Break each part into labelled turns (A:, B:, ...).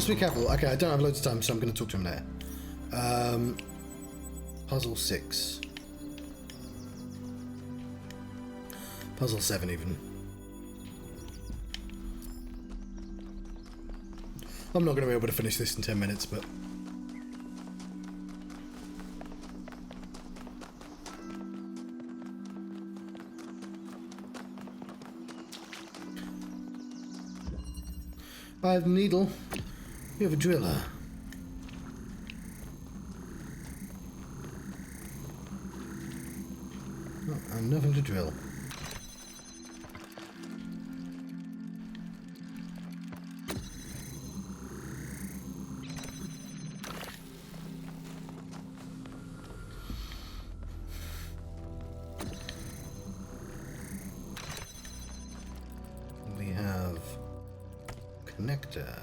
A: be careful. Okay, I don't have loads of time, so I'm going to talk to him later. Puzzle 6. Puzzle 7 even. I'm not going to be able to finish this in 10 minutes, but... I have a needle. You have a driller. Oh, and nothing to drill. We have connector.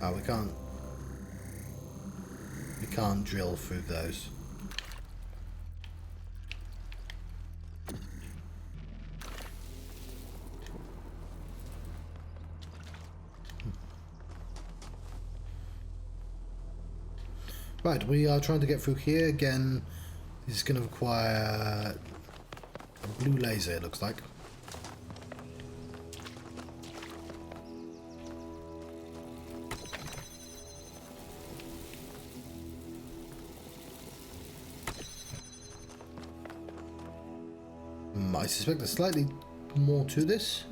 A: Oh, we can't drill through those. Right, we are trying to get through here again. This is going to require a blue laser, it looks like. I suspect there's slightly more to this.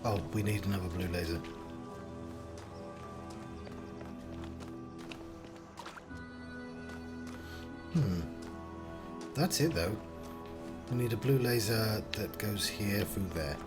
A: Oh, we need another blue laser. That's it though. We need a blue laser that goes here through there.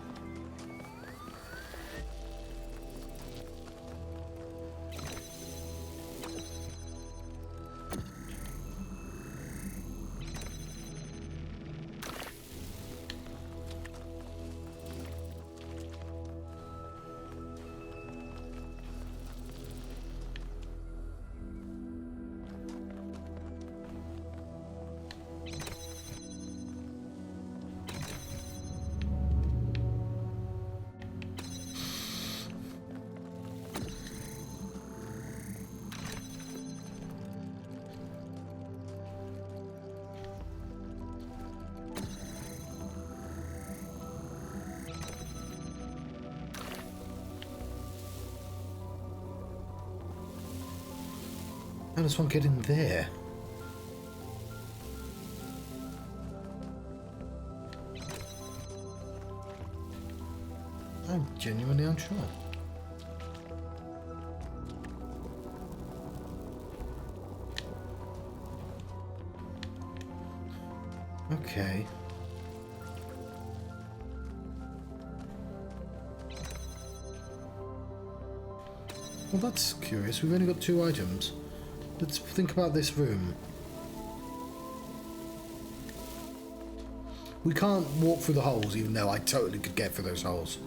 A: How does one get in there? I'm genuinely unsure. Okay. Well, that's curious. We've only got 2 items. Let's think about this room. We can't walk through the holes, even though I totally could get through those holes.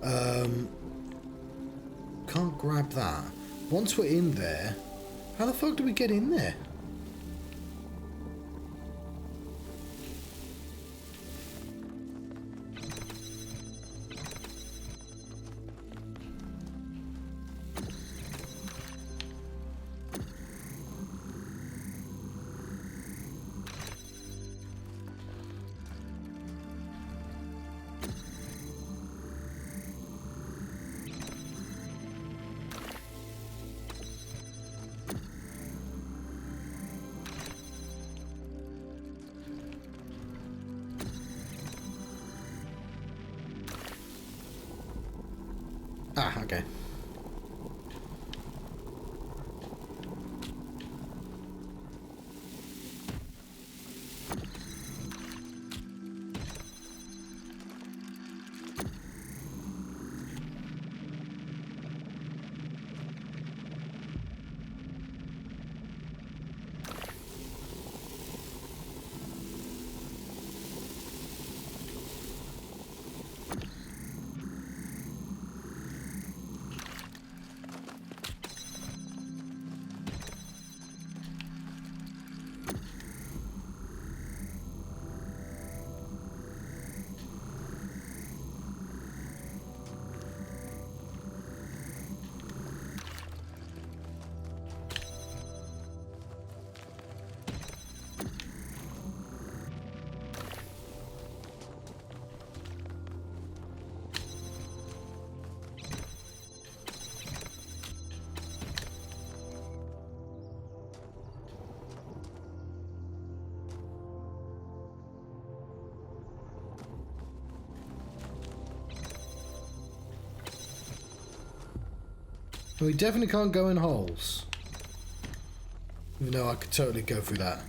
A: Can't grab that. Once we're in there, how the fuck do we get in there? Ah, okay. We definitely can't go in holes. Even though I could totally go through that.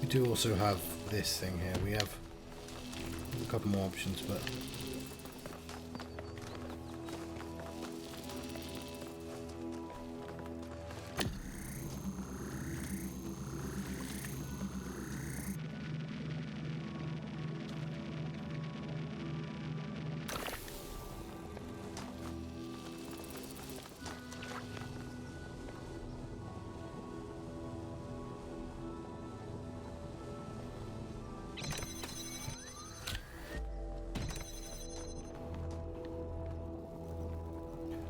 A: We do also have this thing here. We have a couple more options, but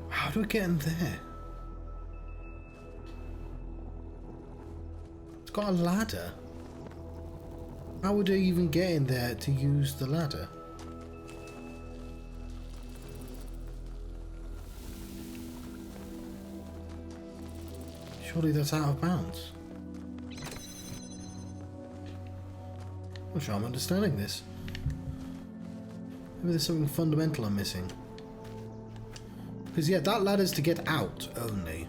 A: how do I get in there? It's got a ladder. How would I even get in there to use the ladder? Surely that's out of bounds. I'm not sure I'm understanding this. Maybe there's something fundamental I'm missing. Because yeah, that ladder's to get out only.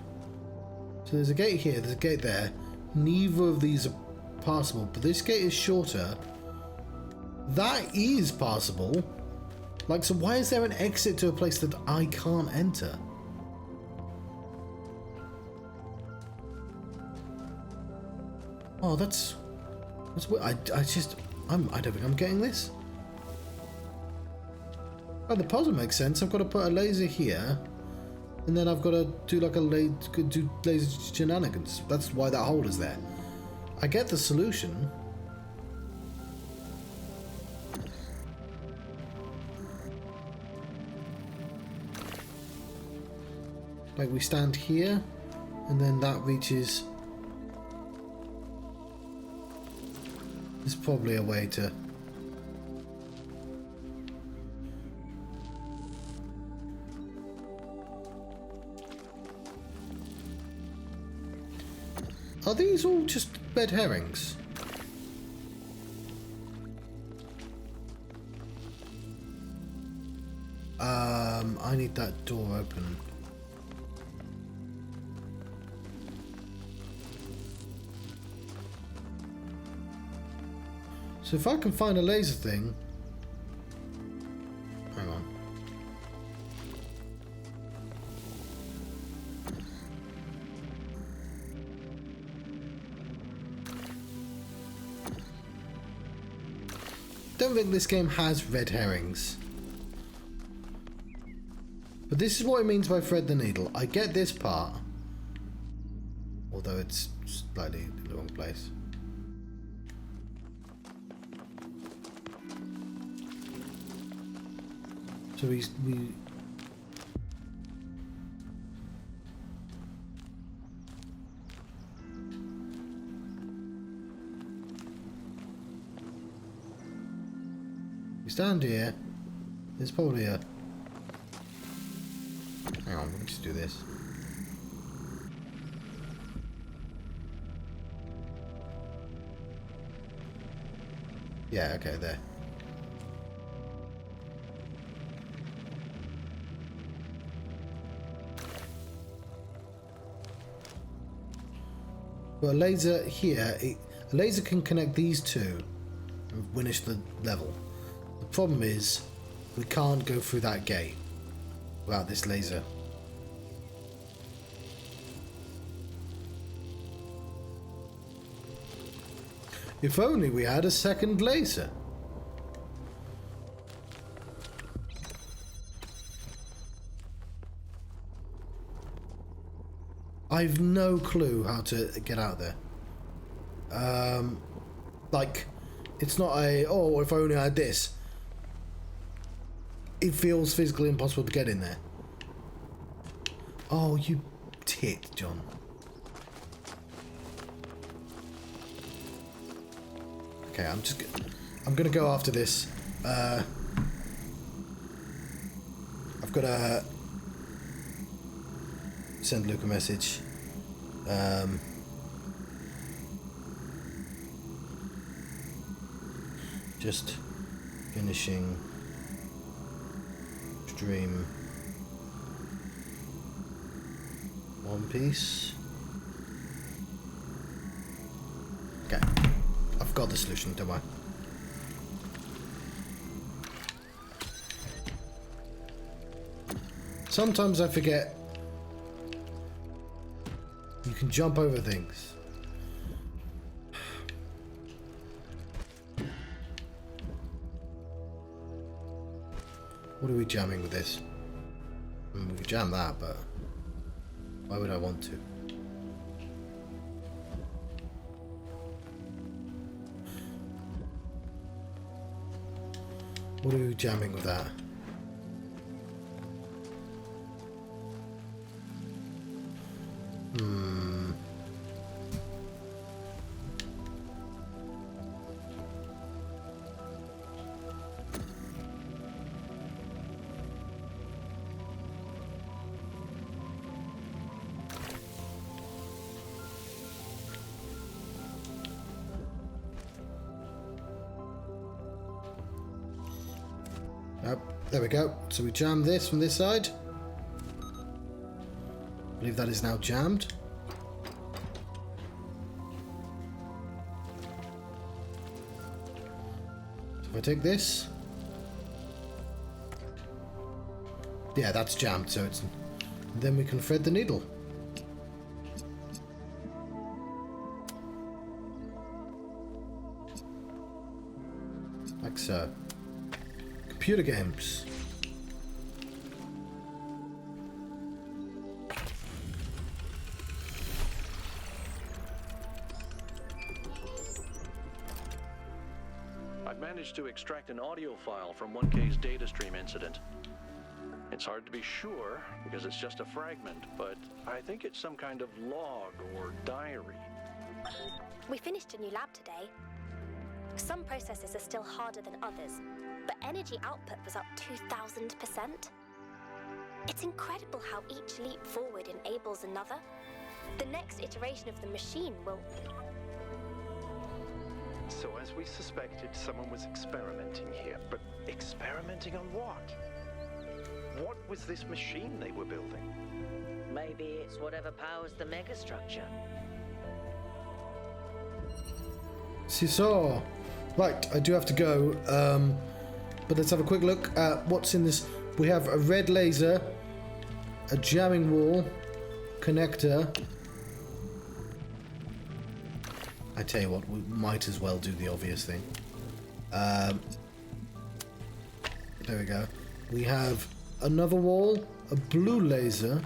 A: So there's a gate here, there's a gate there. Neither of these are passable, but this gate is shorter. That is passable. Like, so why is there an exit to a place that I can't enter? Oh, that's weird. I don't think I'm getting this. Oh, the puzzle makes sense. I've got to put a laser here, and then I've got to do like do laser shenanigans. That's why that hole is there. I get the solution. Like, we stand here, and then that reaches. There's probably a way to. Are these all just red herrings? I need that door open. So if I can find a laser thing... Hang on. Don't think this game has red herrings. But this is what it means by thread the needle. I get this part. Although it's slightly in the wrong place. So we stand here. There's probably a... Hang on, let me just do this. Yeah, okay, there. Well, a laser here, a laser can connect these two and finish the level. The problem is, we can't go through that gate without this laser. If only we had a second laser. I've no clue how to get out there. Like, it's not a, oh, if I only had this. It feels physically impossible to get in there. Oh, you tit, John. Okay, I'm gonna go after this. got to send Luke a message. Just finishing stream One Piece. Okay, I've got the solution, don't I? Sometimes I forget you can jump over things. What are we jamming with this? I mean, we could jam that, but why would I want to? What are we jamming with that? There we go. So we jam this from this side. I believe that is now jammed. So if I take this. Yeah, that's jammed, so it's... Then we can thread the needle. Like so. Computer games.
B: I've managed to extract an audio file from 1K's data stream incident. It's hard to be sure because it's just a fragment, but I think it's some kind of log or diary.
C: We finished a new lab today. Some processes are still harder than others, but energy output was up 2,000%. It's incredible how each leap forward enables another. The next iteration of the machine will...
D: So as we suspected, someone was experimenting here, but experimenting on what? What was this machine they were building?
E: Maybe it's whatever powers the megastructure.
A: So, right, I do have to go, but let's have a quick look at what's in this. We have a red laser, a jamming wall, connector. I tell you what, we might as well do the obvious thing. There we go. We have another wall, a blue laser.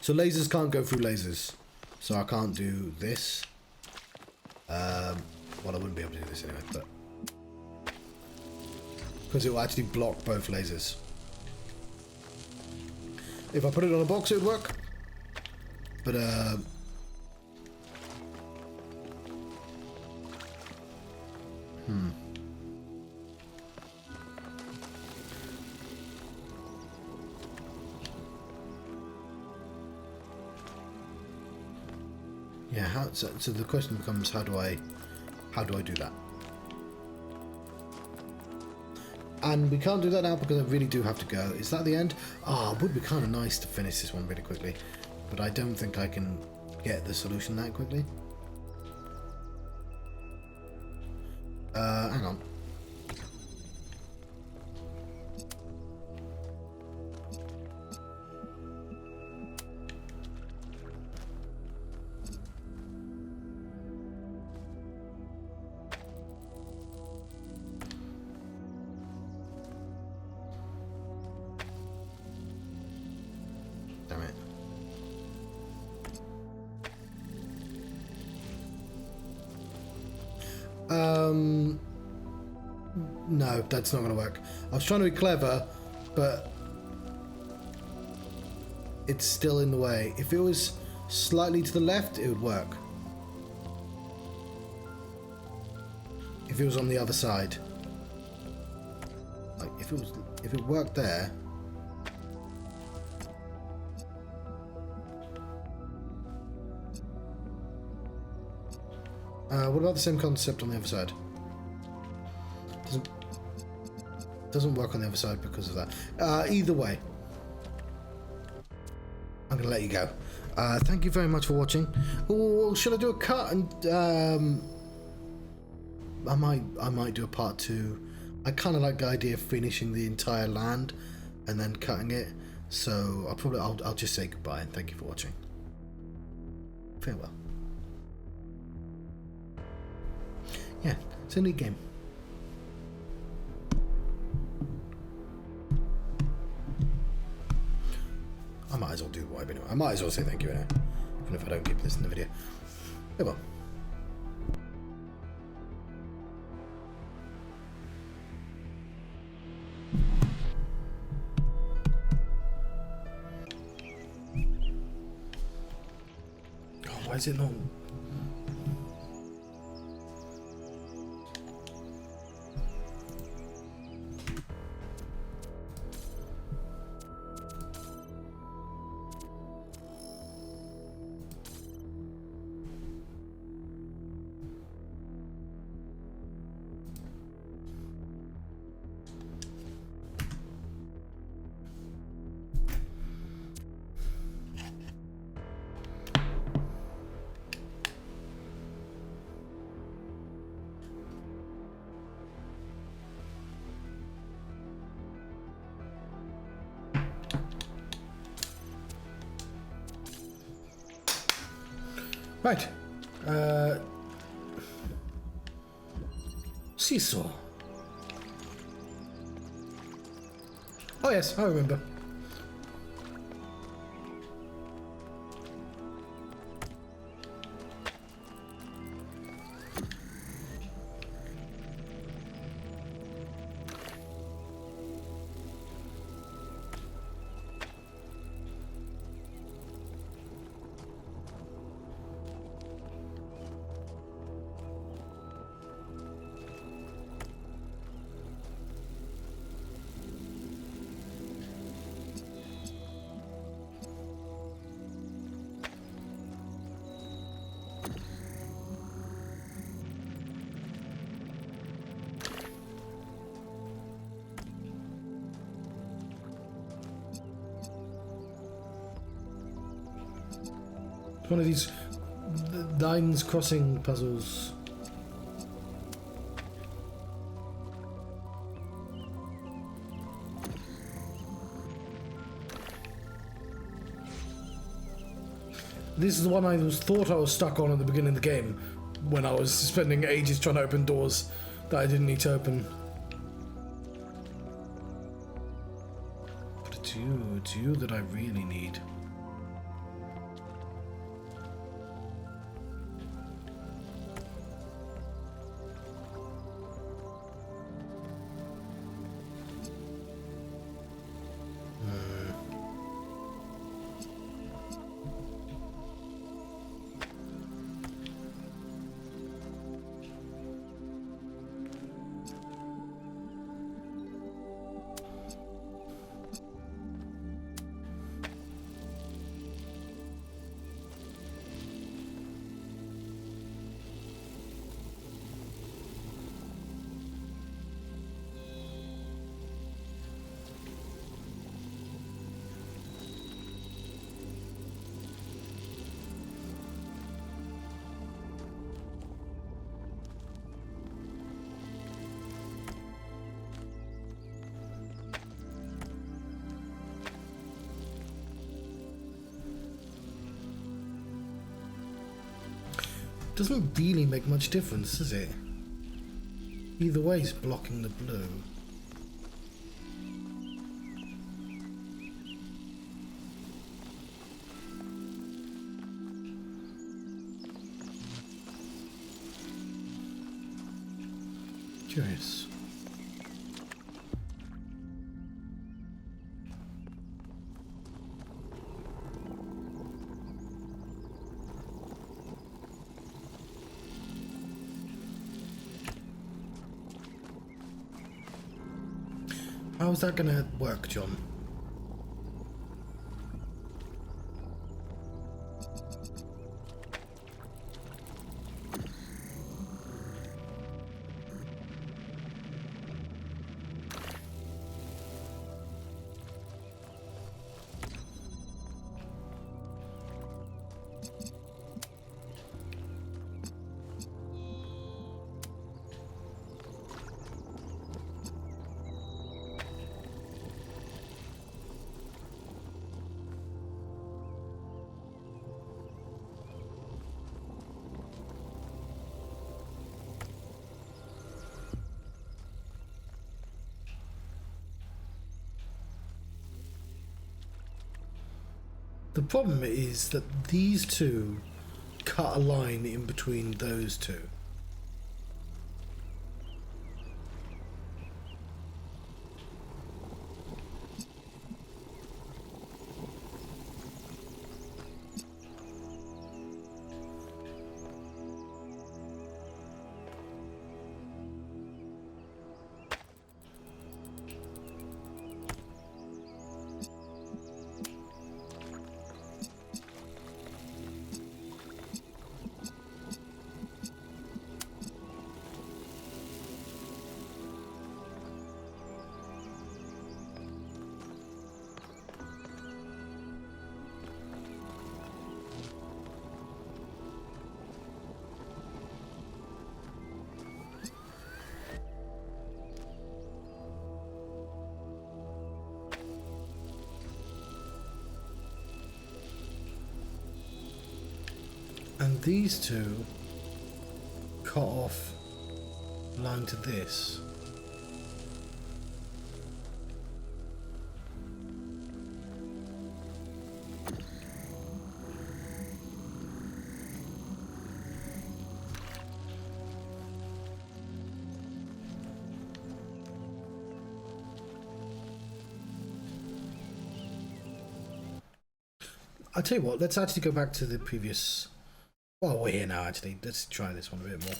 A: So lasers can't go through lasers. So I can't do this. Well, I wouldn't be able to do this anyway, but... because it will actually block both lasers. If I put it on a box, it would work. But, yeah, so the question becomes, how do I do that? And we can't do that now because I really do have to go. Is that the end? Ah, it would be kind of nice to finish this one really quickly, but I don't think I can get the solution that quickly. Hang on. Damn it. No, that's not going to work. I was trying to be clever, but it's still in the way. If it was slightly to the left, it would work. If it was on the other side. Like, if it worked there. What about the same concept on the other side? Doesn't work on the other side because of that. Either way, I'm gonna let you go. Thank you very much for watching. Or should I do a cut and I might do a part 2. I kind of like the idea of finishing the entire land and then cutting it. So I'll just say goodbye and thank you for watching. Farewell. Yeah, it's a neat game. I might as well do the wipe anyway. I might as well say thank you anyway, even if I don't keep this in the video. Oh well. Oh, why is it not? Right. Seesaw. Oh yes, I remember. One of these lines crossing puzzles. This is the one I thought I was stuck on at the beginning of the game, when I was spending ages trying to open doors that I didn't need to open. But it's you that I really need. Doesn't really make much difference, does it? Either way, it's blocking the blue. Curious. How's that gonna work, John? The problem is that these two cut a line in between those two. And these two cut off line to this. I'll tell you what, let's actually go back to the previous. Well, we're here now, actually. Let's try this one a bit more.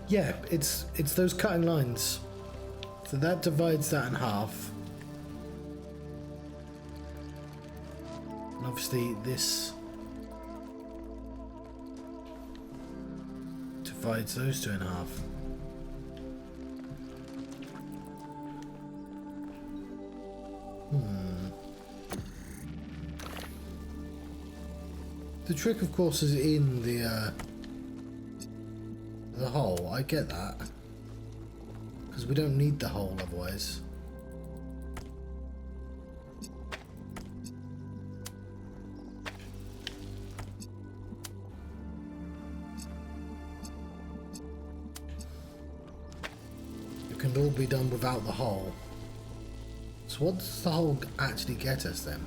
A: Yeah, it's those cutting lines. So that divides that in half. And obviously this divides those two in half. The trick, of course, is in the hole. I get that, because we don't need the hole otherwise. could all be done without the hull. So what does the hull actually get us then?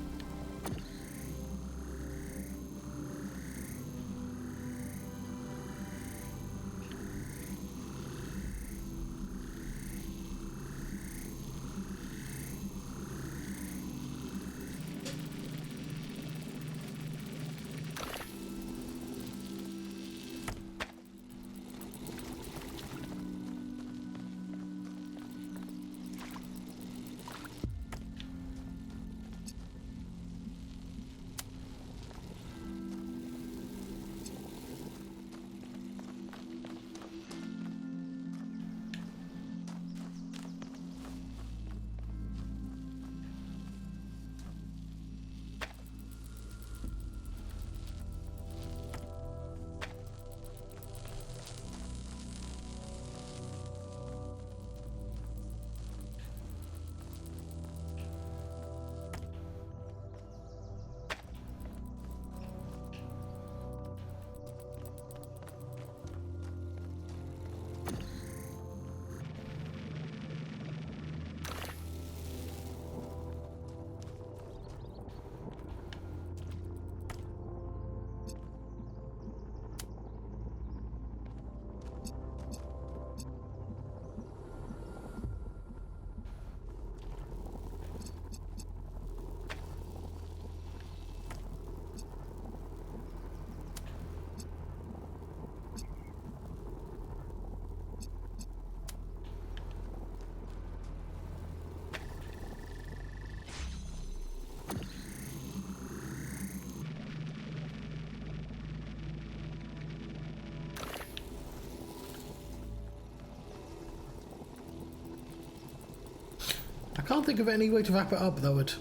A: I can't think of any way to wrap it up that would...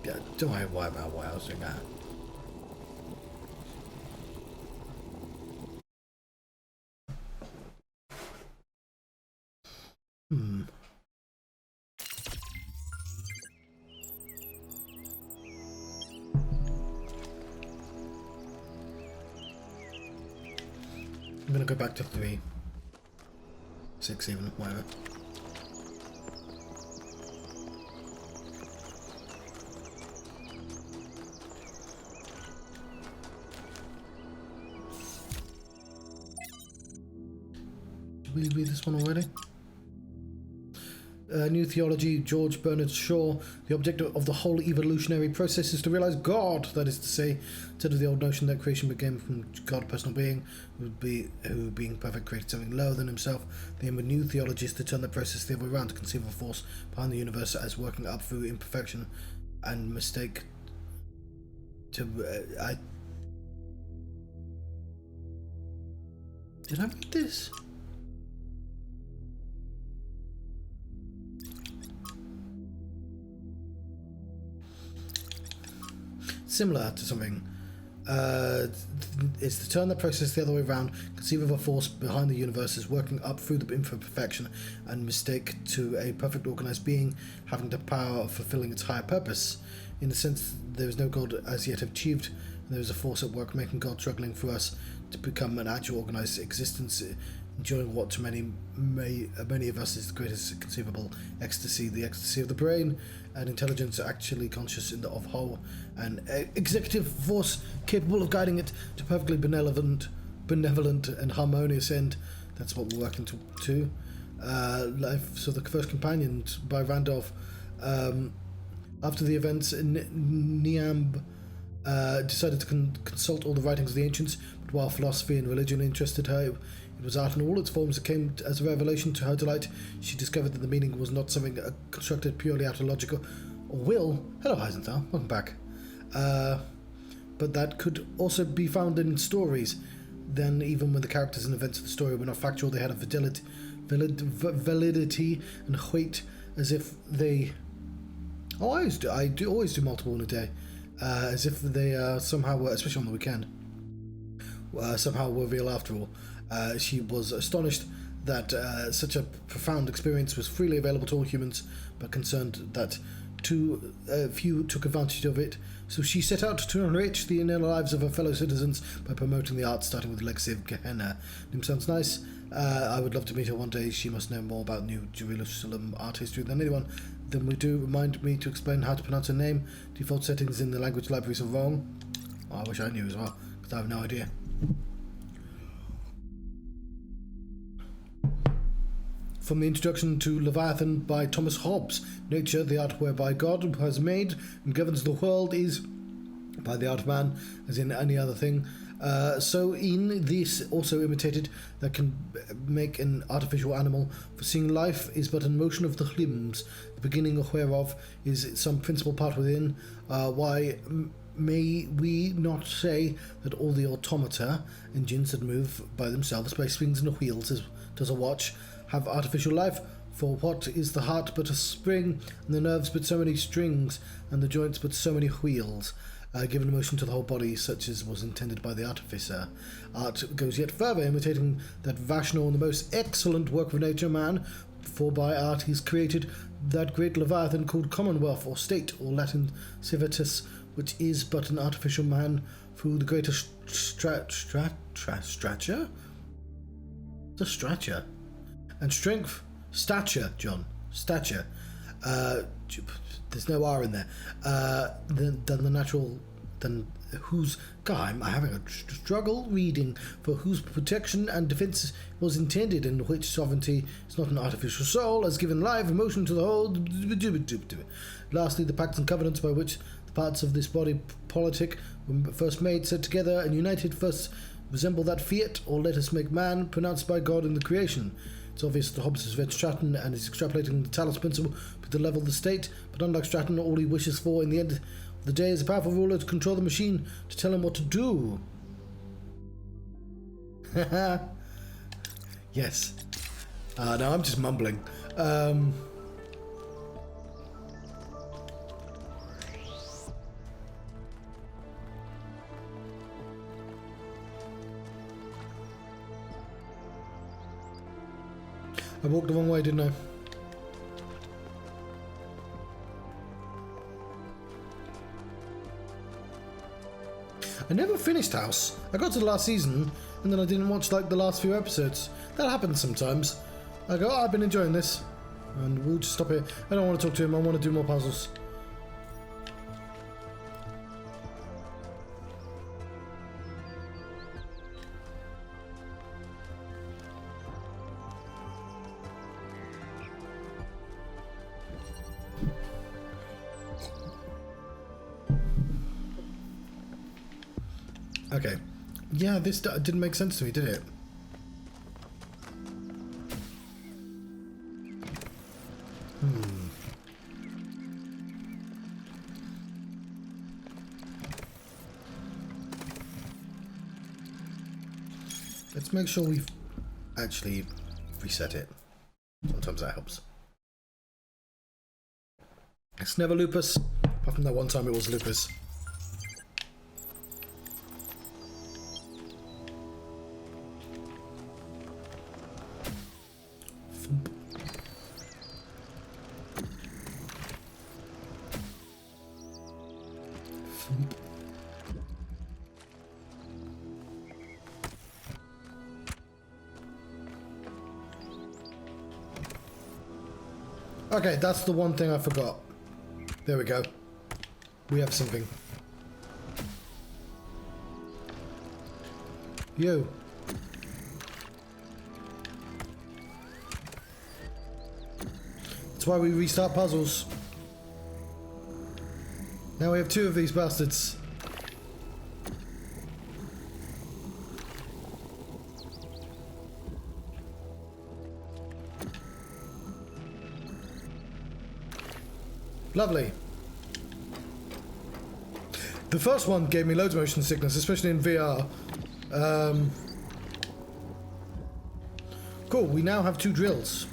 A: Yeah, don't worry about what I was doing that. I'm gonna go back to 3. 6 even, whatever. Did we read this one already? New theology, George Bernard Shaw. The objective of the whole evolutionary process is to realize God. That is to say, instead of the old notion that creation began from God, a personal being, who being perfect created something lower than himself, the aim of new theology is to turn the process the other way around, to conceive of a force behind the universe as working up through imperfection and mistake. Did I read this? Similar to something. It's to turn the process the other way around, conceive of a force behind the universe as working up through the imperfection and mistake to a perfect organized being having the power of fulfilling its higher purpose. In the sense, there is no God as yet achieved, and there is a force at work making God struggling for us to become an actual organized existence, enjoying what to many of us is the greatest conceivable ecstasy, the ecstasy of the brain, and intelligence actually conscious of whole, and executive force capable of guiding it to perfectly benevolent and harmonious end. That's what we're working to. So the first companion by Randolph. After the events, Niamb decided to consult all the writings of the ancients, but while philosophy and religion interested her, it was art in all its forms that came as a revelation to her delight. She discovered that the meaning was not something constructed purely out of logic or will. Hello, Heisenthal. Welcome back. But that could also be found in stories. Then, even when the characters and events of the story were not factual, they had a validity and weight, as if they... Oh, I do always do multiple in a day. As if they somehow were, especially on the weekend, somehow were real after all. She was astonished that such a profound experience was freely available to all humans, but concerned that few took advantage of it, so she set out to enrich the inner lives of her fellow citizens by promoting the arts, starting with the legacy of Gehenna. Name sounds nice. I would love to meet her one day. She must know more about New Jerusalem art history than anyone. Then we do. Remind me to explain how to pronounce her name. Default settings in the language libraries are wrong. Oh, I wish I knew as well, because I have no idea. From the introduction to Leviathan by Thomas Hobbes. Nature, the art whereby God has made and governs the world, is by the art of man, as in any other thing. So in this also imitated that can make an artificial animal, for seeing life is but in motion of the limbs, the beginning of whereof is some principal part within. Why may we not say that all the automata, engines that move by themselves by springs and wheels, as does a watch, have artificial life? For what is the heart but a spring, and the nerves but so many strings, and the joints but so many wheels, given motion to the whole body, such as was intended by the artificer. Art goes yet further, imitating that rational and the most excellent work of nature, man, for by art he's created that great Leviathan called Commonwealth, or State, or Latin Civitas, which is but an artificial man through the greater stature? The stature. And strength, stature, John, stature. There's no R in there. Than the natural, than whose, God, I'm having a struggle reading, for whose protection and defence was intended, and which sovereignty is not an artificial soul, has given life and motion to the whole. Lastly, the pacts and covenants by which the parts of this body politic were first made, set together, and united, first resemble that fiat, or let us make man, pronounced by God in the creation. It's obvious that Hobbes has read Stratton and is extrapolating the Talos principle to the level of the state, but unlike Stratton, all he wishes for in the end of the day is a powerful ruler to control the machine, to tell him what to do. Yes. No, I'm just mumbling. I walked the wrong way, didn't I? I never finished House. I got to the last season, and then I didn't watch like the last few episodes. That happens sometimes. I go, oh, I've been enjoying this. And we'll just stop here. I don't want to talk to him, I want to do more puzzles. Okay. Yeah, this didn't make sense to me, did it? Let's make sure we've actually reset it. Sometimes that helps. It's never lupus. Apart from that one time it was lupus. Okay, that's the one thing I forgot. There we go. We have something. You. That's why we restart puzzles. Now we have two of these bastards. Lovely. The first one gave me loads of motion sickness, especially in VR. Cool, we now have two drills.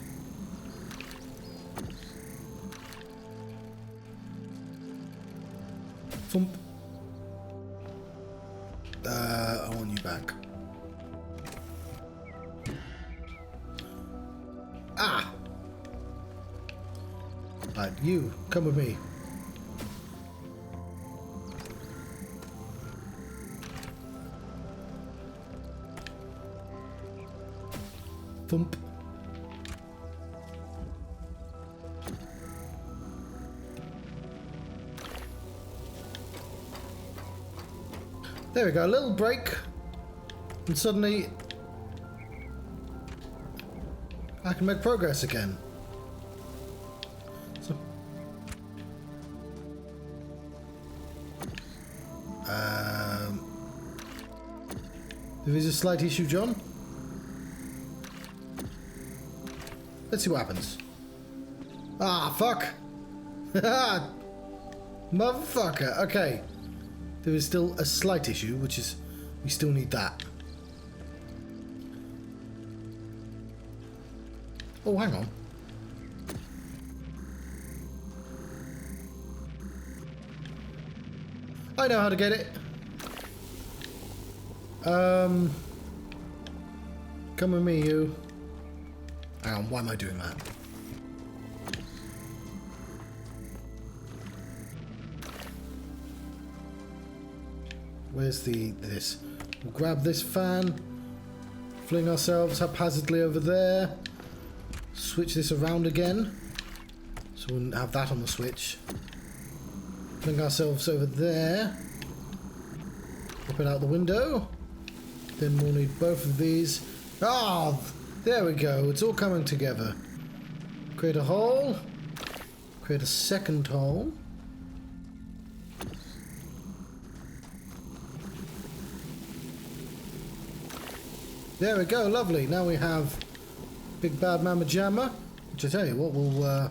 A: Thump. I want you back. Ah! Right, you, come with me. Thump. There we go, a little break, and suddenly I can make progress again. So, there is a slight issue, John. Let's see what happens. Ah, fuck! Motherfucker! Okay. There is still a slight issue, which is we still need that. Oh, hang on. I know how to get it. Come with me, you. Hang on, why am I doing that? Where's this? We'll grab this fan, fling ourselves haphazardly over there, switch this around again, so we'll have that on the switch. Fling ourselves over there, pop it out the window, then we'll need both of these. Ah, there we go, it's all coming together. Create a hole, create a second hole. There we go, lovely. Now we have Big Bad Mama Jamma, which I tell you what, we'll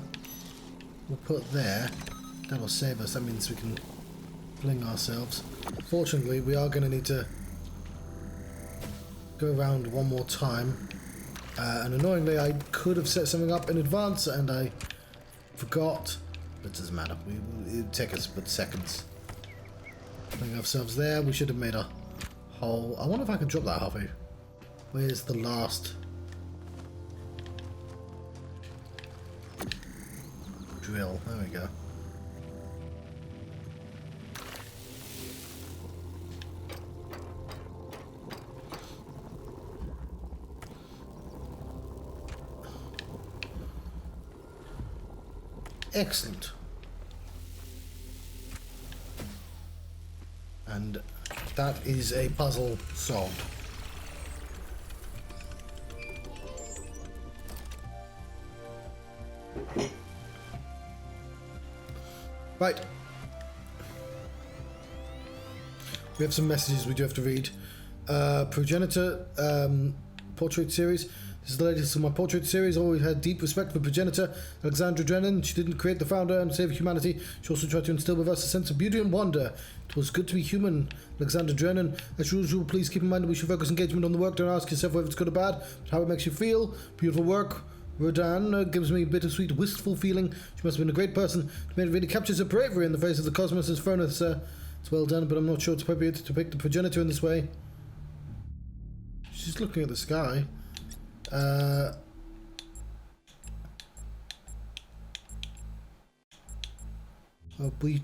A: put there. That'll save us. That means we can fling ourselves. Fortunately, we are going to need to go around one more time. And annoyingly, I could have set something up in advance, and I forgot. But it doesn't matter. It'll take us but seconds. Fling ourselves there. We should have made a hole. I wonder if I can drop that halfway. Where's the last drill? There we go. Excellent. And that is a puzzle solved. Right. We have some messages we do have to read. Progenitor portrait series. This is the latest of my portrait series. Always had deep respect for progenitor Alexandra Drennan. She didn't create the founder and save humanity. She also tried to instill with us a sense of beauty and wonder. It was good to be human, Alexandra Drennan. As usual, please keep in mind that we should focus engagement on the work. Don't ask yourself whether it's good or bad, but how it makes you feel. Beautiful work. Rodan gives me a bittersweet, wistful feeling. She must have been a great person. It really captures her bravery in the face of the cosmos has thrown us. It's well done, but I'm not sure it's appropriate to pick the progenitor in this way. She's looking at the sky. We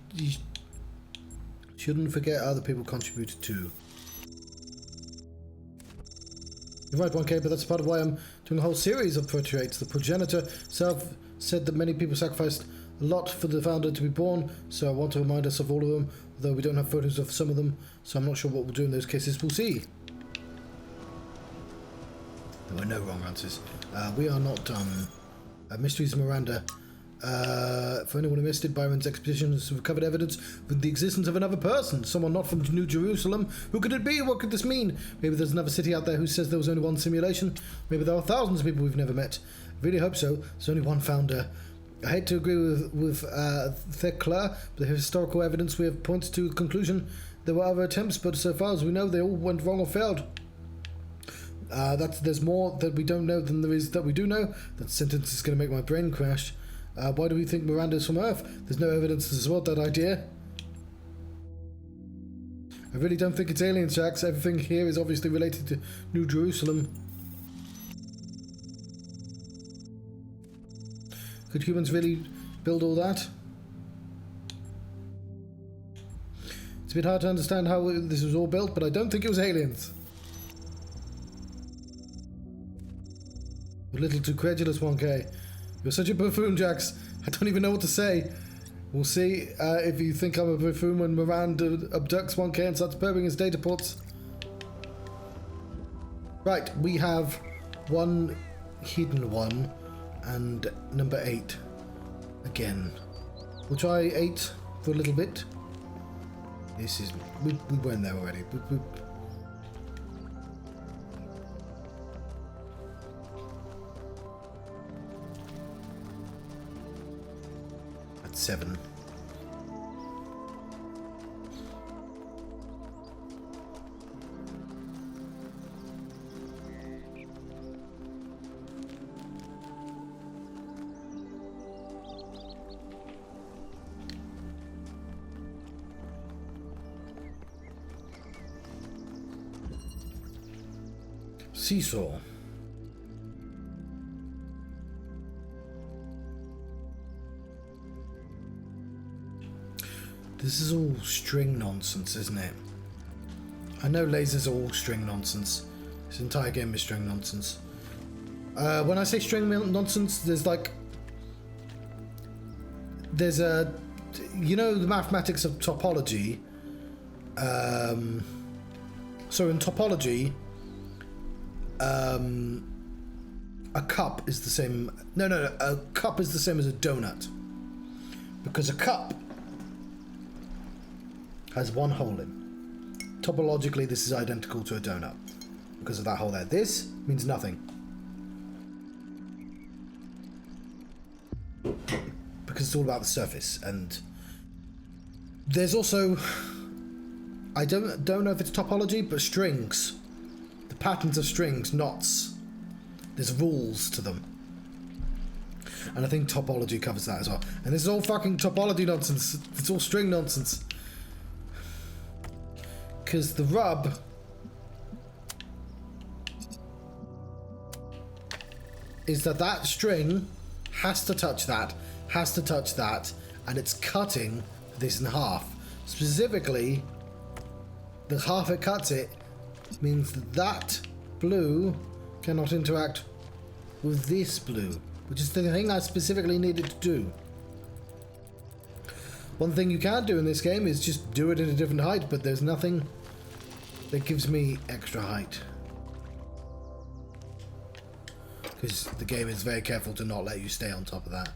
A: shouldn't forget other people contributed too. You're right, 1K, but that's part of why I'm doing a whole series of portraits. The progenitor self said that many people sacrificed a lot for the founder to be born, so I want to remind us of all of them, although we don't have photos of some of them, so I'm not sure what we'll do in those cases. We'll see. There were no wrong answers. We are not done. Mysteries Miranda. For anyone who missed it, Byron's expedition has recovered evidence of the existence of another person, someone not from New Jerusalem. Who could it be? What could this mean? Maybe there's another city out there who says there was only one simulation. Maybe there are thousands of people we've never met. I really hope so. There's only one founder. I hate to agree with Thecla, but the historical evidence we have points to the conclusion there were other attempts, but so far as we know, they all went wrong or failed. There's more that we don't know than there is that we do know. That sentence is going to make my brain crash. Why do we think Miranda's from Earth? There's no evidence to support that idea. I really don't think it's alien, Jax. Everything here is obviously related to New Jerusalem. Could humans really build all that? It's a bit hard to understand how this was all built, but I don't think it was aliens. A little too credulous, 1K. You're such a buffoon, Jax. I don't even know what to say. We'll see if you think I'm a buffoon when Miranda abducts 1K and starts burping his data ports. Right, we have one hidden one and number 8 again. We'll try 8 for a little bit. This is... We went there already. That's 7. Seesaw. This is all string nonsense, isn't it? I know lasers are all string nonsense. This entire game is string nonsense. When I say string nonsense, there's like... There's a... You know the mathematics of topology? So in topology... a cup is the same... No, a cup is the same as a donut. Because a cup has one hole in. Topologically, this is identical to a donut. Because of that hole there. This means nothing. Because it's all about the surface. And there's also... I don't know if it's topology, but strings. Patterns of strings, knots. There's rules to them. And I think topology covers that as well. And this is all fucking topology nonsense. It's all string nonsense. Because the rub... is that that string has to touch that, and it's cutting this in half. Specifically, the half it cuts it means that that blue cannot interact with this blue, which is the thing I specifically needed to do. One thing you can do in this game is just do it at a different height, but there's nothing that gives me extra height. Because the game is very careful to not let you stay on top of that.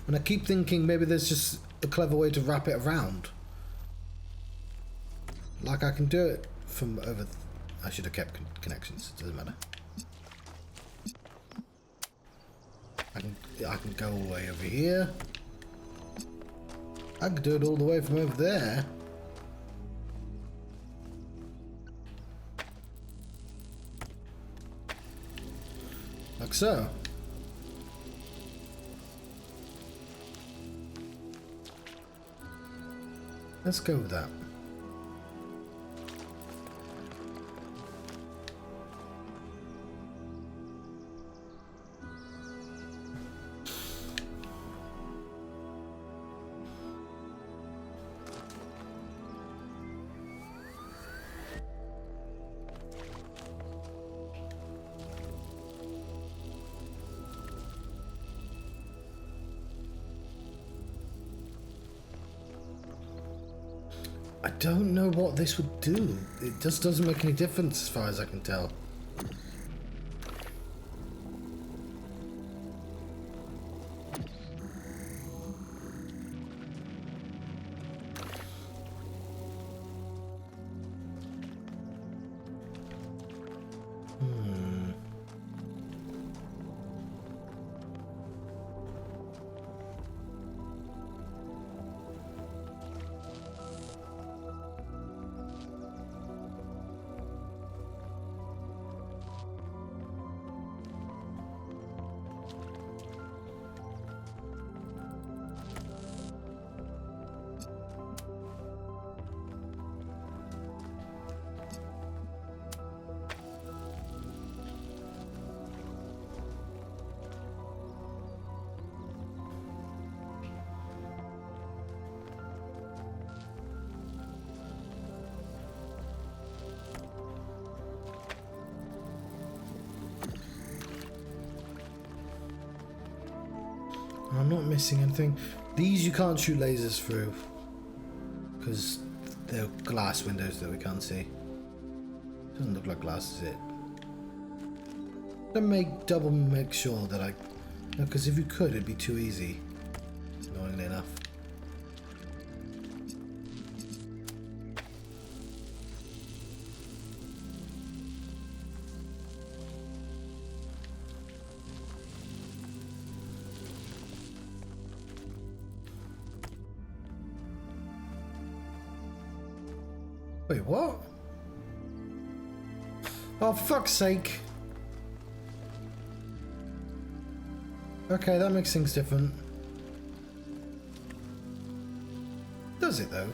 A: And I keep thinking maybe there's just a clever way to wrap it around. Like I can do it from over... I should have kept connections, it doesn't matter. I can go all the way over here. I can do it all the way from over there. Like so. Let's go with that. I don't know what this would do. It just doesn't make any difference as far as I can tell. I'm not missing anything. These you can't shoot lasers through. Because they're glass windows that we can't see. Doesn't look like glass, is it? Double make sure that I... No, because if you could, it'd be too easy. Annoyingly enough. Wait, what? Oh, for fuck's sake. Okay, that makes things different. Does it, though?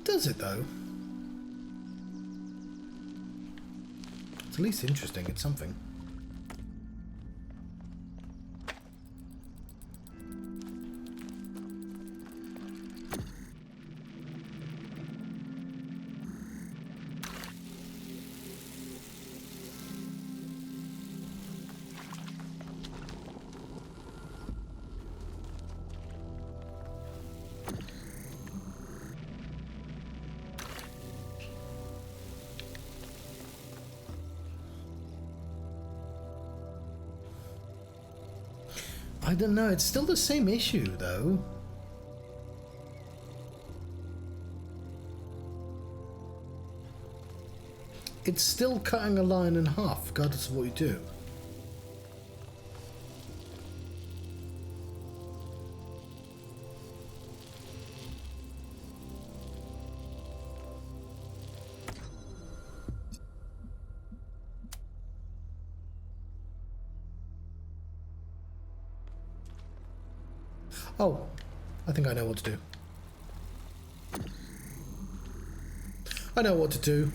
A: Does it, though? It's at least interesting. It's something. I don't know, it's still the same issue though. It's still cutting a line in half, regardless of what you do. Oh, I think I know what to do. I know what to do.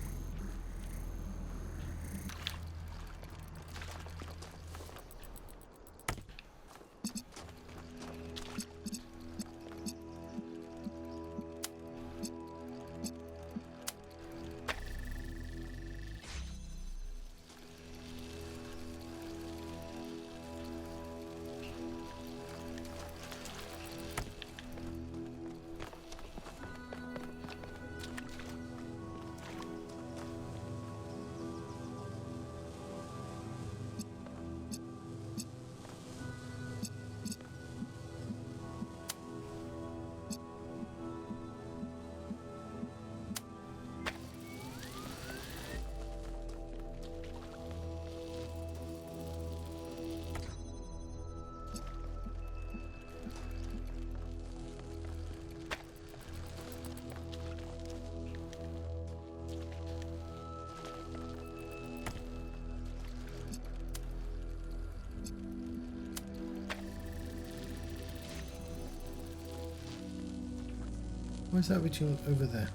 A: Why is that reaching over there?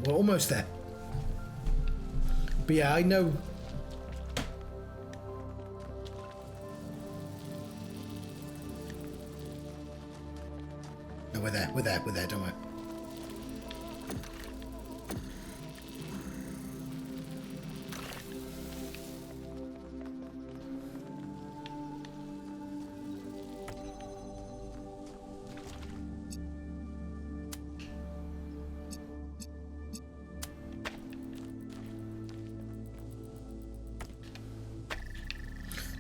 A: We're almost there. But yeah, I know. No, we're there, don't worry.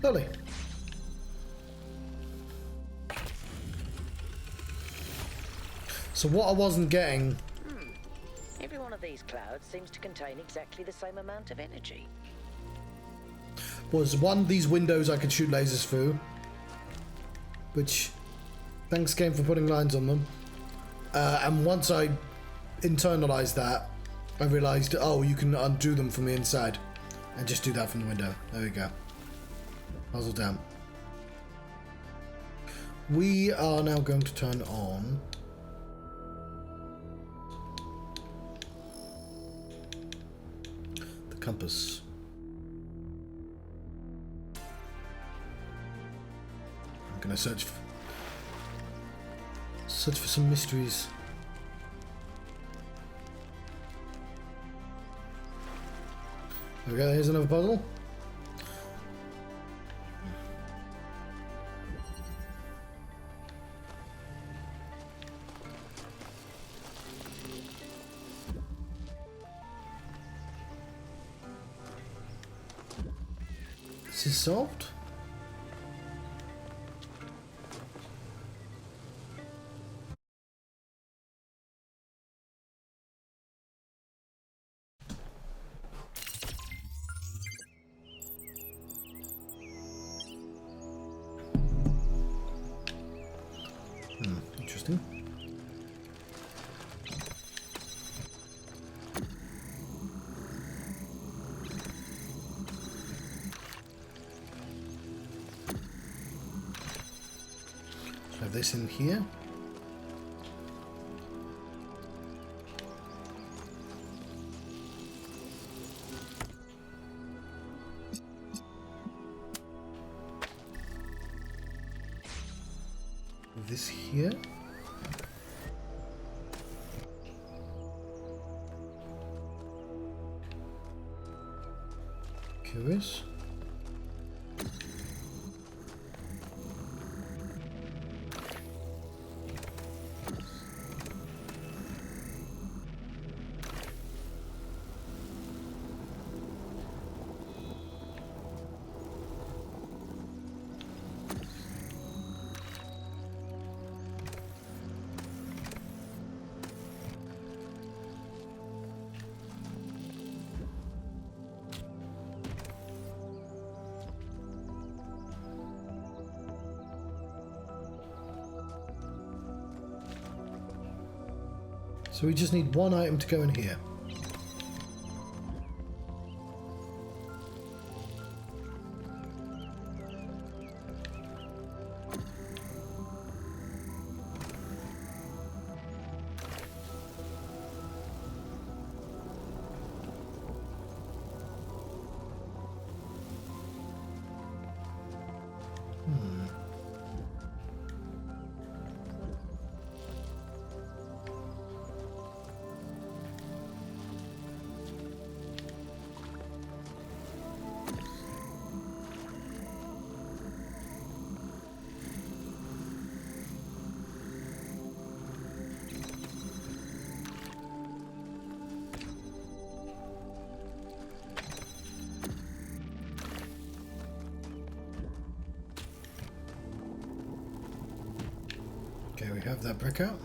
A: Lovely. So what I wasn't getting
E: Every one of these clouds seems to contain exactly the same amount of energy.
A: was, one, these windows I could shoot lasers through, which, thanks game for putting lines on them. And once I internalized that, I realized, oh, you can undo them from the inside and just do that from the window. There we go. Puzzle down. We are now going to turn on the compass. I'm going to search for some mysteries. There we go, here's another puzzle. This is solved. Interesting. So have this in here. This here. Curious. So we just need one item to go in here. Okay, we have that brick out.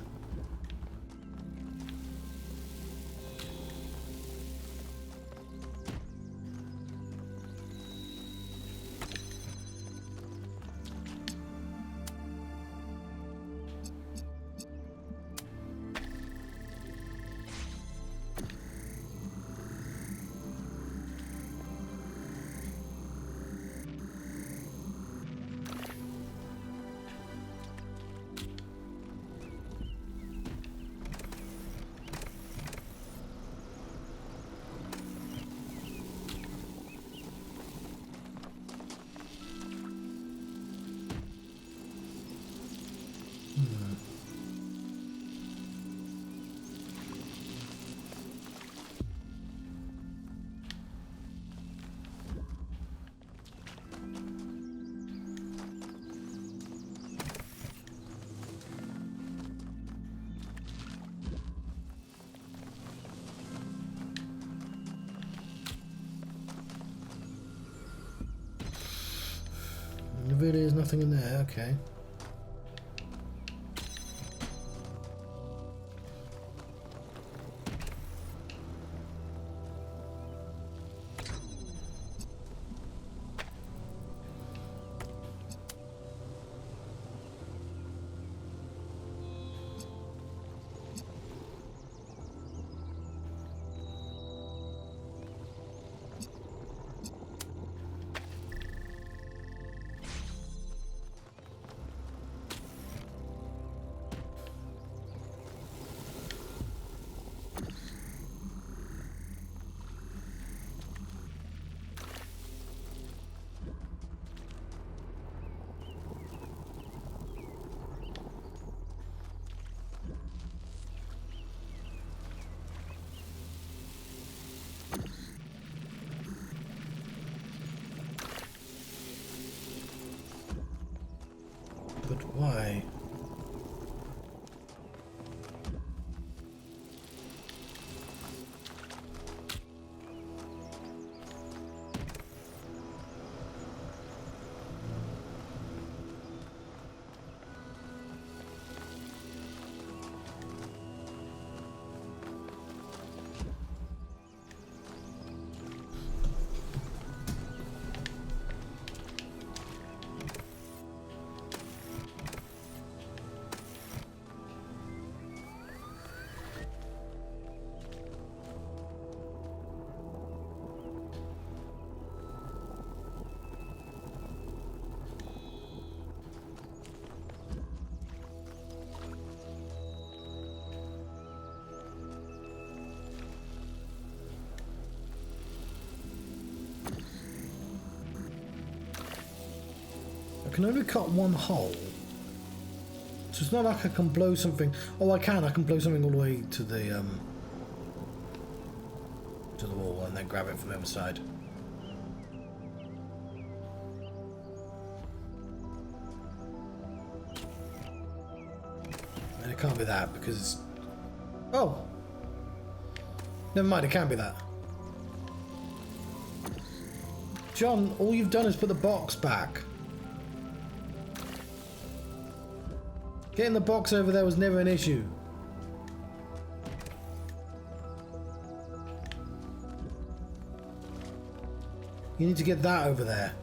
A: There really is nothing in there, okay. way. I can only cut one hole. So it's not like I can blow something. Oh, I can blow something all the way to the wall and then grab it from the other side. And it can't be that because it's... Oh! Never mind, it can't be that. John, all you've done is put the box back. Getting the box over there was never an issue. You need to get that over there.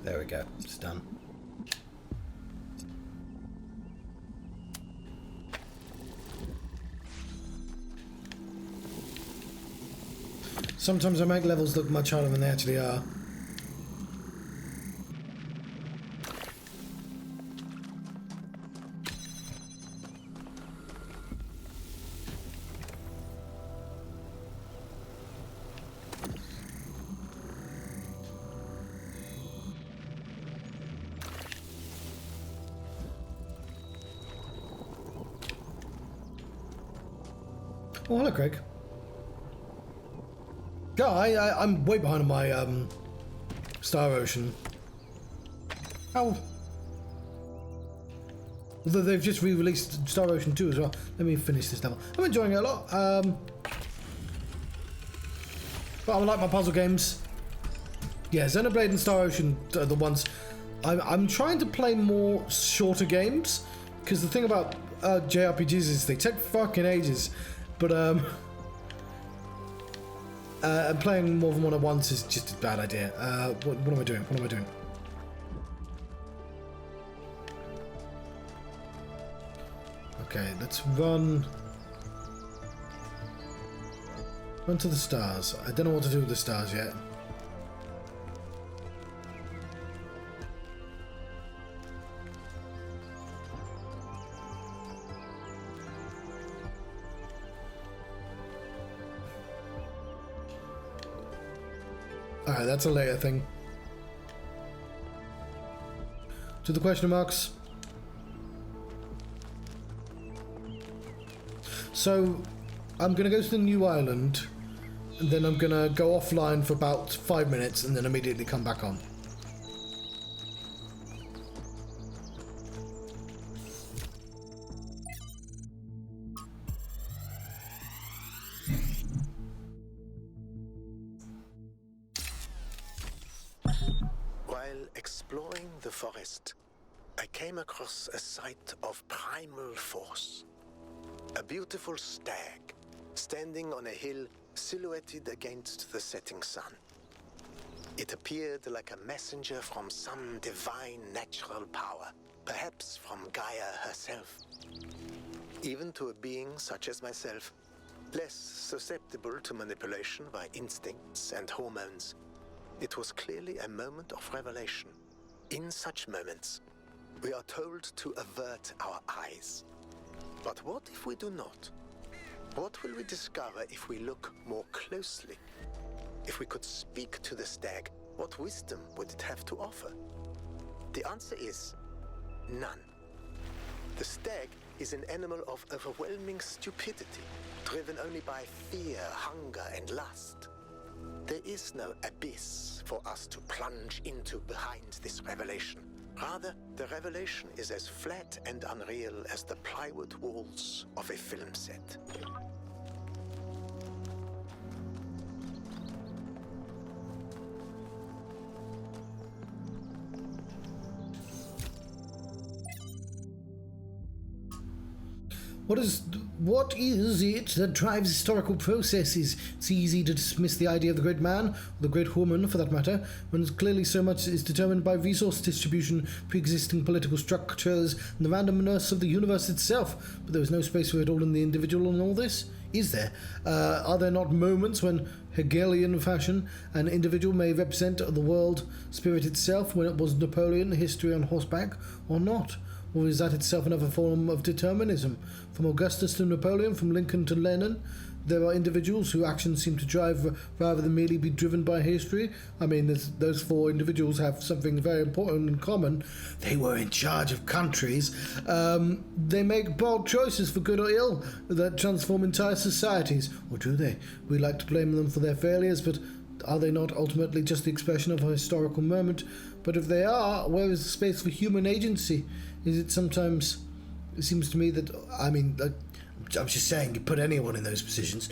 A: There we go, it's done. Sometimes I make levels look much harder than they actually are. Oh, hello, Craig. Yeah, I'm way behind on my Star Ocean. How? Although they've just re-released Star Ocean 2 as well. Let me finish this level. I'm enjoying it a lot. But I like my puzzle games. Yeah, Xenoblade and Star Ocean are the ones. I'm trying to play more shorter games because the thing about JRPGs is they take fucking ages. But playing more than one at once is just a bad idea. What am I doing? What am I doing? Okay, let's run to the stars. I don't know what to do with the stars yet. Alright, that's a later thing. To the question marks. So, I'm going to go to the new island, and then I'm going to go offline for about 5 minutes, and then immediately come back on.
F: While exploring the forest, I came across a sight of primal force. A beautiful stag, standing on a hill silhouetted against the setting sun. It appeared like a messenger from some divine natural power, perhaps from Gaia herself. Even to a being such as myself, less susceptible to manipulation by instincts and hormones, it was clearly a moment of revelation. In such moments, we are told to avert our eyes. But what if we do not? What will we discover if we look more closely? If we could speak to the stag, what wisdom would it have to offer? The answer is none. The stag is an animal of overwhelming stupidity, driven only by fear, hunger, and lust. There is no abyss for us to plunge into behind this revelation. Rather, the revelation is as flat and unreal as the plywood walls of a film set.
A: What is it that drives historical processes? It's easy to dismiss the idea of the great man, or the great woman for that matter, when clearly so much is determined by resource distribution, pre-existing political structures, and the randomness of the universe itself. But there is no space for it all in the individual in all this, is there? Are there not moments when, Hegelian fashion, an individual may represent the world spirit itself, when it was Napoleon, history on horseback, or not? Or is that itself another form of determinism? From Augustus to Napoleon, from Lincoln to Lenin, there are individuals whose actions seem to drive rather than merely be driven by history. I mean, those four individuals have something very important in common. They were in charge of countries. They make bold choices for good or ill that transform entire societies. Or do they? We like to blame them for their failures, but are they not ultimately just the expression of a historical moment? But if they are, where is the space for human agency? Is it sometimes... It seems to me that... I mean, I'm just saying, you put anyone in those positions.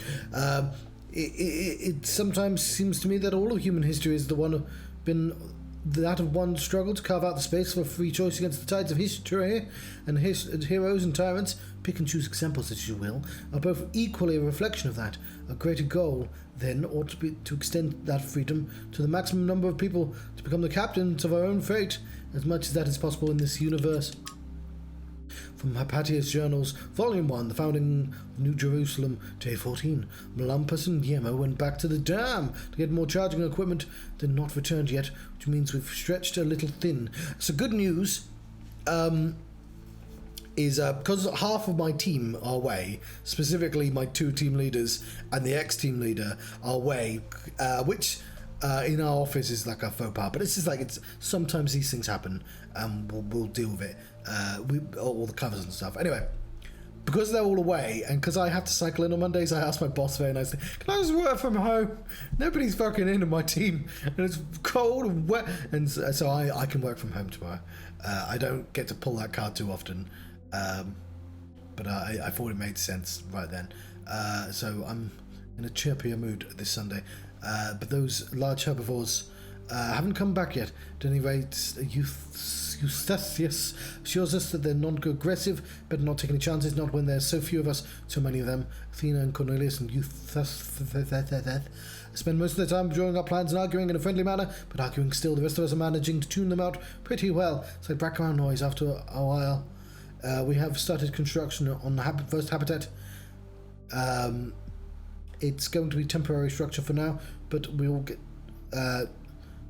A: It sometimes seems to me that all of human history is that of one struggle to carve out the space for free choice against the tides of history, and heroes and tyrants, pick and choose examples as you will, are both equally a reflection of that. A greater goal, then, ought to be to extend that freedom to the maximum number of people to become the captains of our own fate, as much as that is possible in this universe. From Hypatia's Journals, Volume 1, The Founding of New Jerusalem, Day 14. Molumpus and Yemo went back to the dam to get more charging equipment. They're not returned yet, which means we've stretched a little thin. So good news is because half of my team are away, specifically my 2 team leaders and the ex-team leader are away, which... in our office is like a faux pas, but it's just like sometimes these things happen, and we'll deal with it. All the covers and stuff. Anyway, because they're all away, and because I have to cycle in on Mondays, I asked my boss very nicely, "Can I just work from home? Nobody's fucking in my team, and it's cold and wet, and so I can work from home tomorrow. I don't get to pull that card too often, but I thought it made sense right then. So I'm in a chirpier mood this Sunday." But those large herbivores haven't come back yet. At any rate, Eustathius assures us that they're non-aggressive, better not take any chances, not when there's so few of us, so many of them. Athena and Cornelius and Eustathius spend most of their time drawing up plans and arguing in a friendly manner, but arguing still, the rest of us are managing to tune them out pretty well. It's like background noise after a while. We have started construction on the first habitat. It's going to be temporary structure for now, but we'll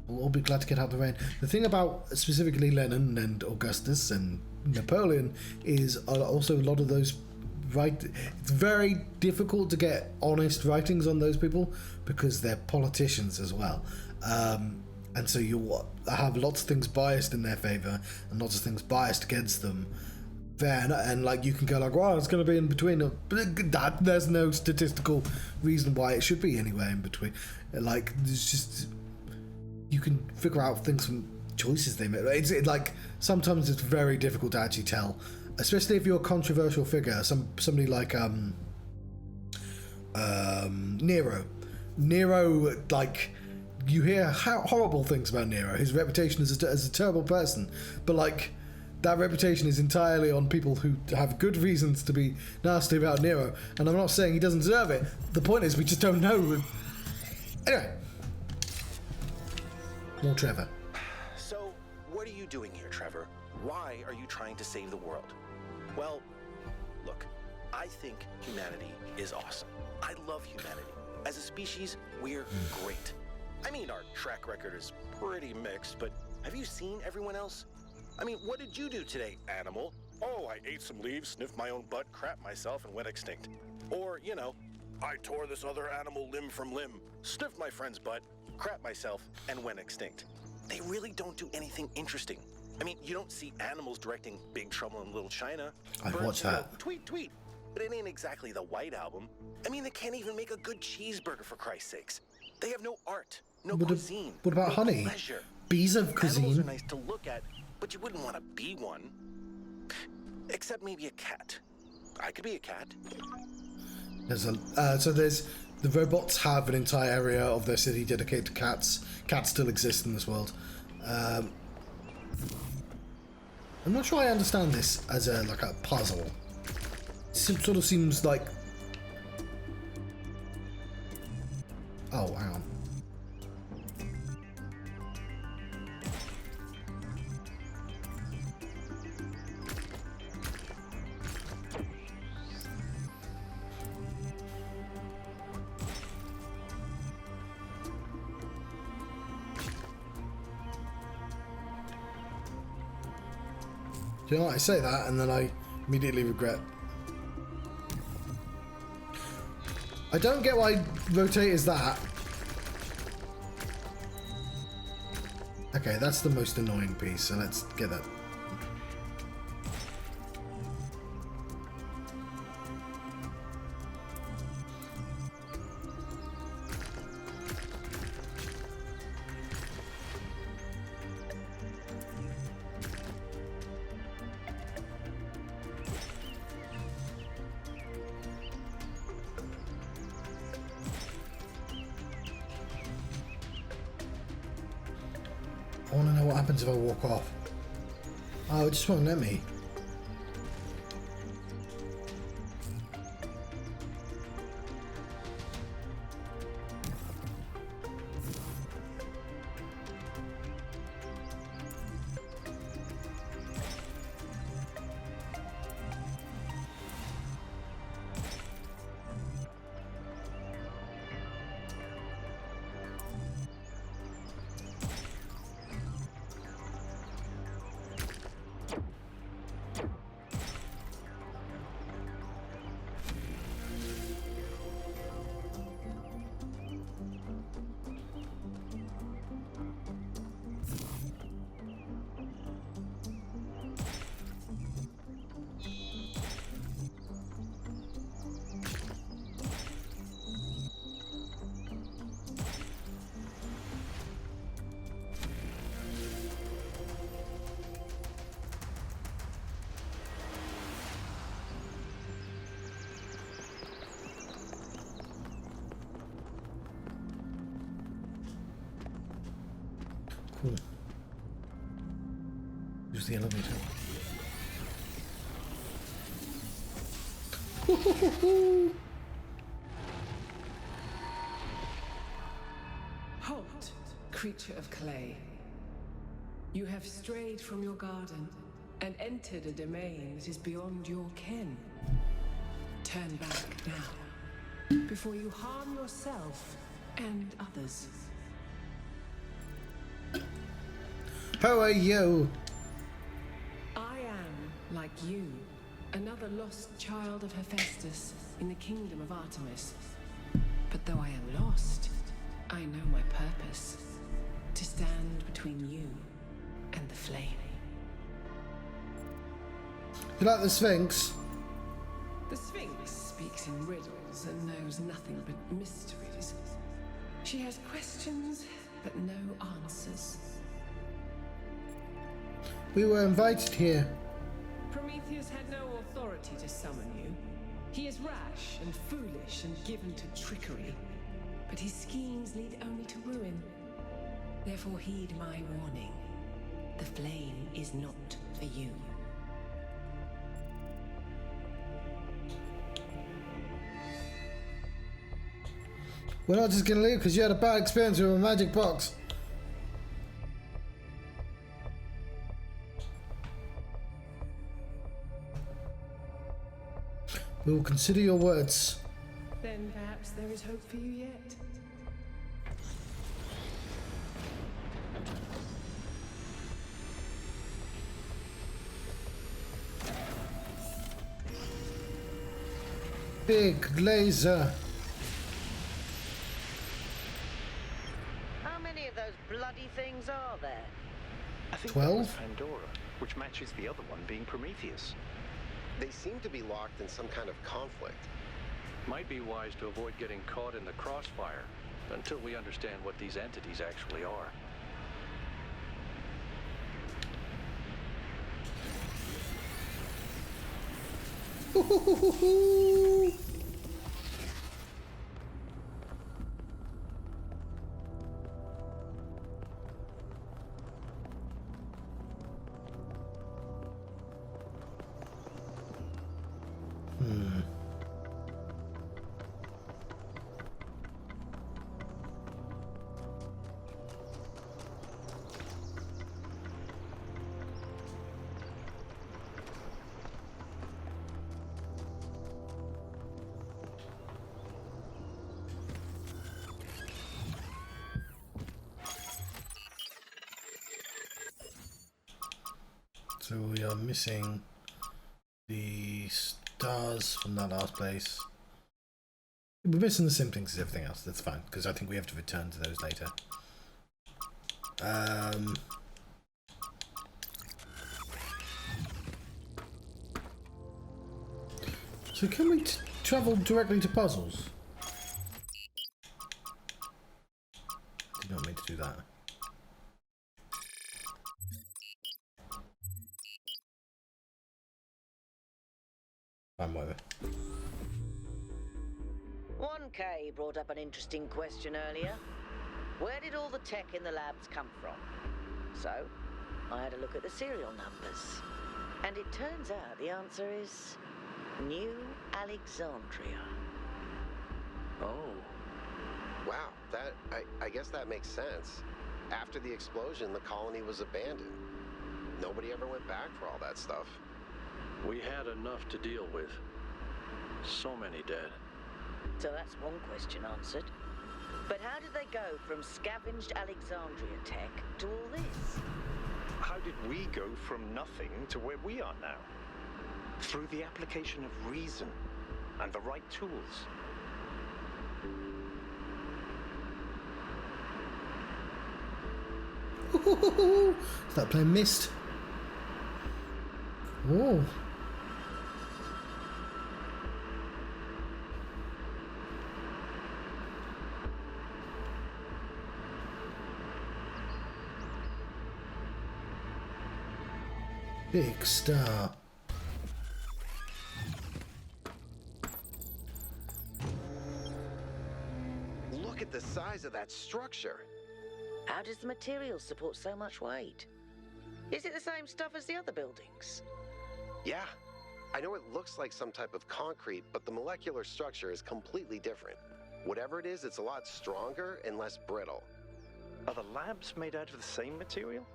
A: all be glad to get out of the rain. The thing about specifically Lenin and Augustus and Napoleon is also a lot of those it's very difficult to get honest writings on those people because they're politicians as well. And so you have lots of things biased in their favour and lots of things biased against them. fair, and like you can go like, well, it's going to be in between, but there's no statistical reason why it should be anywhere in between. Like, there's just, you can figure out things from choices they make. Like sometimes it's very difficult to actually tell, especially if you're a controversial figure. Somebody like Nero, like, you hear horrible things about Nero, his reputation as a terrible person, but like that reputation is entirely on people who have good reasons to be nasty about Nero, and I'm not saying he doesn't deserve it. The point is, we just don't know. Anyway, more Trevor.
G: So, what are you doing here, Trevor? Why are you trying to save the world? Well, look, I think humanity is awesome. I love humanity. As a species, we're great. I mean, our track record is pretty mixed, but have you seen everyone else? I mean, what did you do today, animal? Oh, I ate some leaves, sniffed my own butt, crapped myself, and went extinct. Or, you know, I tore this other animal limb from limb, sniffed my friend's butt, crapped myself, and went extinct. They really don't do anything interesting. I mean, you don't see animals directing Big Trouble in Little China.
A: I've watched that.
G: Tweet. But it ain't exactly the White Album. I mean, they can't even make a good cheeseburger, for Christ's sakes. They have no art, no cuisine.
A: What about
G: no
A: honey?
G: Pleasure.
A: Bees of cuisine.
G: Animals are nice to look at, but you wouldn't want to be one. Except maybe a cat. I could be a cat.
A: There's the robots have an entire area of their city dedicated to cats. Cats still exist in this world. I'm not sure I understand this as a puzzle. It sort of seems like... Oh, hang on. You know what, I say that and then I immediately regret. I don't get why rotate is that. Okay, that's the most annoying piece, so let's get that. I want to know what happens if I walk off. Oh, it just won't let me. Cool. Use the elevator.
H: Halt, creature of clay. You have strayed from your garden and entered a domain that is beyond your ken. Turn back now, before you harm yourself and others.
A: How are you?
H: I am, like you, another lost child of Hephaestus in the kingdom of Artemis. But though I am lost, I know my purpose. To stand between you and the flame.
A: You like the Sphinx?
H: The Sphinx speaks in riddles and knows nothing but mysteries. She has questions, but no answers.
A: We were invited here.
H: Prometheus had no authority to summon you. He is rash and foolish and given to trickery, but his schemes lead only to ruin. Therefore heed my warning. The flame is not for you.
A: We're not just gonna leave because you had a bad experience with a magic box. We will consider your words.
H: Then perhaps there is hope for you yet.
A: Big laser.
E: How many of those bloody things are there?
D: I think
A: 12?
D: that was Pandora, which matches the other one being Prometheus.
I: They seem to be locked in some kind of conflict.
B: Might be wise to avoid getting caught in the crossfire until we understand what these entities actually are.
A: So we are missing the stars from that last place. We're missing the same things as everything else. That's fine, because I think we have to return to those later. So can we travel directly to puzzles? Did not mean to do that. I'm whatever.
E: 1K brought up an interesting question earlier. Where did all the tech in the labs come from? So, I had a look at the serial numbers. And it turns out the answer is New Alexandria.
B: Oh.
I: Wow, I guess that makes sense. After the explosion, the colony was abandoned. Nobody ever went back for all that stuff.
B: We had enough to deal with. So many dead.
E: So that's one question answered. But how did they go from scavenged Alexandria tech to all this?
D: How did we go from nothing to where we are now? Through the application of reason and the right tools.
A: Start playing Mist. Whoa. Big star.
I: Look at the size of that structure.
E: How does the material support so much weight? Is it the same stuff as the other buildings?
I: Yeah, I know it looks like some type of concrete, but the molecular structure is completely different. Whatever it is, it's a lot stronger and less brittle.
D: Are the labs made out of the same material?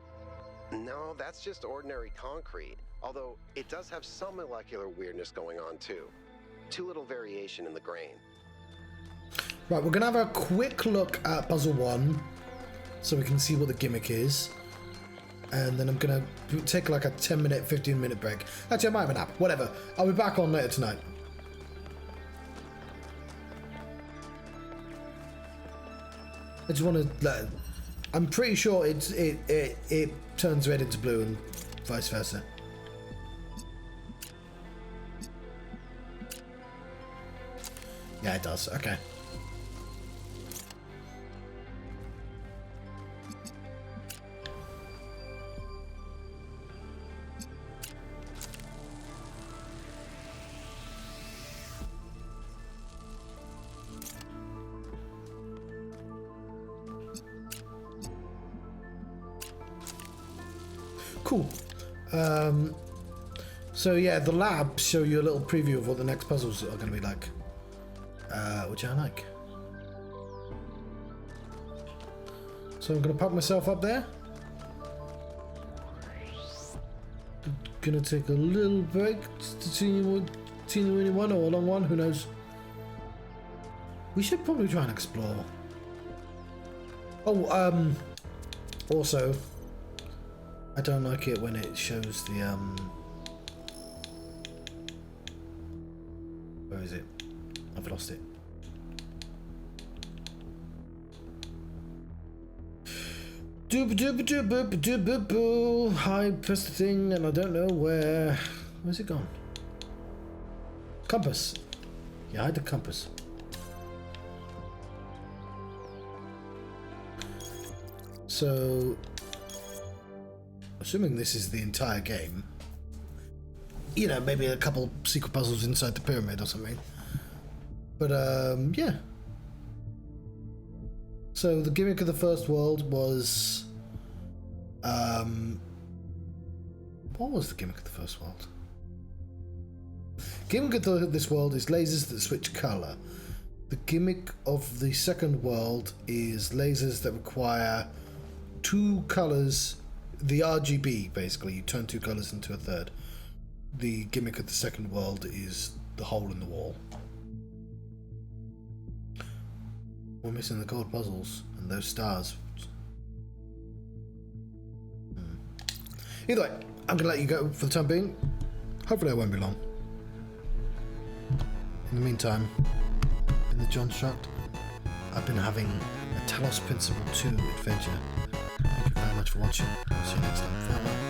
I: No, that's just ordinary concrete. Although, it does have some molecular weirdness going on too. Too little variation in the grain.
A: Right, we're going to have a quick look at Puzzle 1, so we can see what the gimmick is. And then I'm going to take like a 10-minute, 15-minute break. Actually, I might have a nap. Whatever. I'll be back on later tonight. I just want to... I'm pretty sure it turns red into blue and vice versa. Yeah, it does. Okay. Cool. So yeah, the labs show you a little preview of what the next puzzles are going to be like, which I like. So I'm going to pop myself up there. Gonna take a little break to teeny one or a long one, who knows. We should probably try and explore. Oh, also, I don't like it when it shows the where is it? I've lost it. I pressed the thing and I don't know where. Where's it gone? Compass. Yeah, I had the compass. So, assuming this is the entire game, you know, maybe a couple secret puzzles inside the pyramid or something. But yeah. So the gimmick of the first world was what was the gimmick of the first world? Gimmick of this world is lasers that switch color. The gimmick of the second world is lasers that require two colors, the RGB basically. You turn two colors into a third. The gimmick of the second world is the hole in the wall. We're missing the gold puzzles and those stars. Either way, I'm going to let you go for the time being. Hopefully I won't be long. In the meantime, in the Johnstruct, I've been having a Talos Principle 2 adventure. Thank you very much for watching. I'll see you next time. Farewell.